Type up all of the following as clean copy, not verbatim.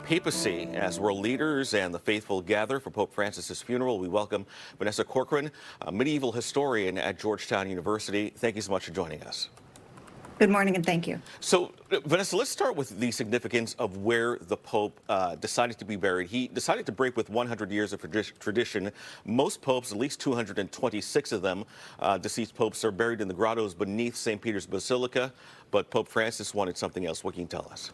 papacy. As world leaders and the faithful gather for Pope Francis's funeral, we welcome Vanessa Corcoran, a medieval historian at Georgetown University. Thank you so much for joining us. Good morning, and thank you. So, Vanessa, let's start with the significance of where the Pope decided to be buried. He decided to break with 100 years of tradition. Most popes, at least 226 of them, deceased popes, are buried in the grottos beneath St. Peter's Basilica, but Pope Francis wanted something else. What can you tell us?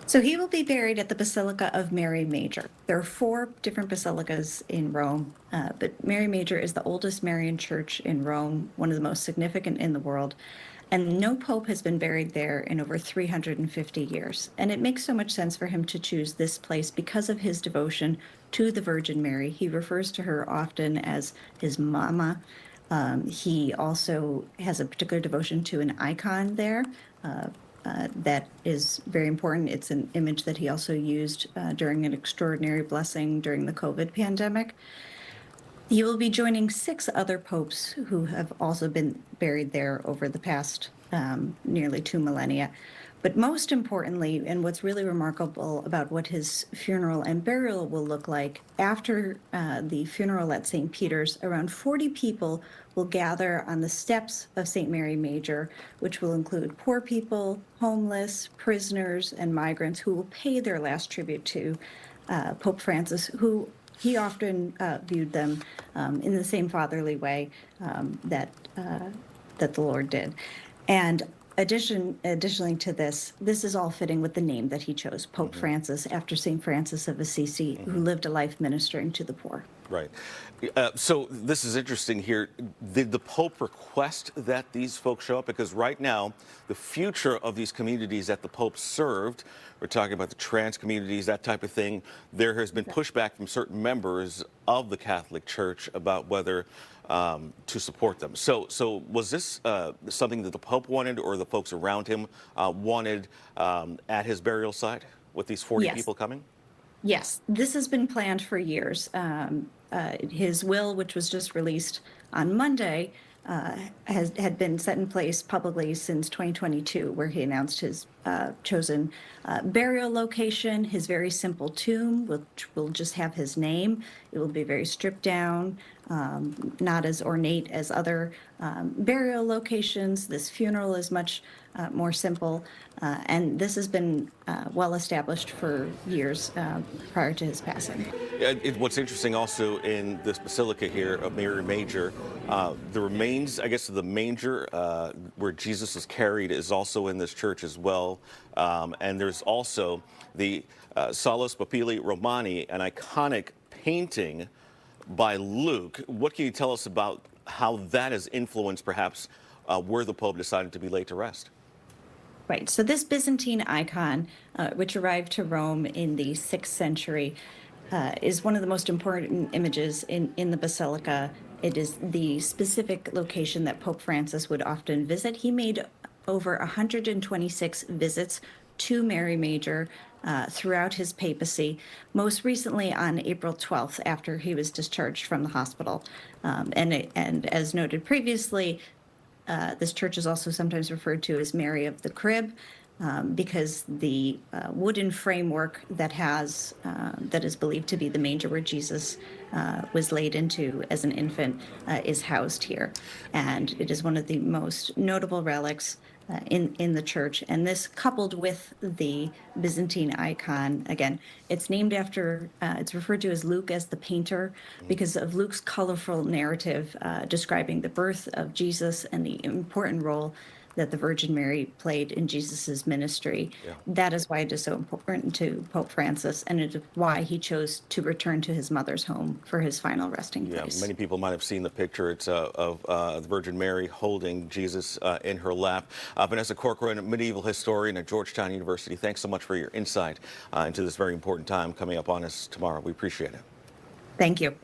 So he will be buried at the Basilica of Mary Major. There are 4 different basilicas in Rome, but Mary Major is the oldest Marian church in Rome, one of the most significant in the world. And no pope has been buried there in over 350 years. And it makes so much sense for him to choose this place because of his devotion to the Virgin Mary. He refers to her often as his mama. He also has a particular devotion to an icon there. That is very important. It's an image that he also used during an extraordinary blessing during the COVID pandemic. He will be joining 6 other popes who have also been buried there over the past nearly 2 millennia. But most importantly, and what's really remarkable about what his funeral and burial will look like, after the funeral at St. Peter's, around 40 people will gather on the steps of St. Mary Major, which will include poor people, homeless, prisoners, and migrants who will pay their last tribute to Pope Francis, who he often viewed them in the same fatherly way that the Lord did. And additionally to this is all fitting with the name that he chose, Pope Francis, after St. Francis of Assisi, who lived a life ministering to the poor. Right. So this is interesting here. Did the Pope request that these folks show up? Because right now, the future of these communities that the Pope served, we're talking about the trans communities, that type of thing, there has been pushback from certain members of the Catholic Church about whether to support them. So was this something that the Pope wanted, or the folks around him wanted at his burial site with these 40 people coming? Yes, this has been planned for years. His will, which was just released on Monday, had been set in place publicly since 2022, where he announced his chosen burial location, his very simple tomb, which will just have his name. It will be very stripped down, not as ornate as other burial locations. This funeral is much more simple, and this has been well established for years prior to his passing. What's interesting also in this basilica here of Mary Major, the remains, I guess, of the manger where Jesus was carried is also in this church as well. And there's also the Salus Papili Romani, an iconic painting by Luke. What can you tell us about how that has influenced perhaps where the Pope decided to be laid to rest? Right. So this Byzantine icon, which arrived to Rome in the 6th century, is one of the most important images in the Basilica. It is the specific location that Pope Francis would often visit. He made over 126 visits to Mary Major throughout his papacy, most recently on April 12th, after he was discharged from the hospital. And as noted previously, this church is also sometimes referred to as Mary of the Crib, because the wooden framework that is believed to be the manger where Jesus was laid into as an infant is housed here. And it is one of the most notable relics in the church. And this, coupled with the Byzantine icon, again, it's named after, it's referred to as Luke as the painter because of Luke's colorful narrative describing the birth of Jesus and the important role that the Virgin Mary played in Jesus's ministry. Yeah. That is why it is so important to Pope Francis, and it is why he chose to return to his mother's home for his final resting place. Many people might have seen the picture. It's of the Virgin Mary holding Jesus in her lap. Vanessa Corcoran, medieval historian at Georgetown University, thanks so much for your insight into this very important time coming up on us tomorrow. We appreciate it. Thank you.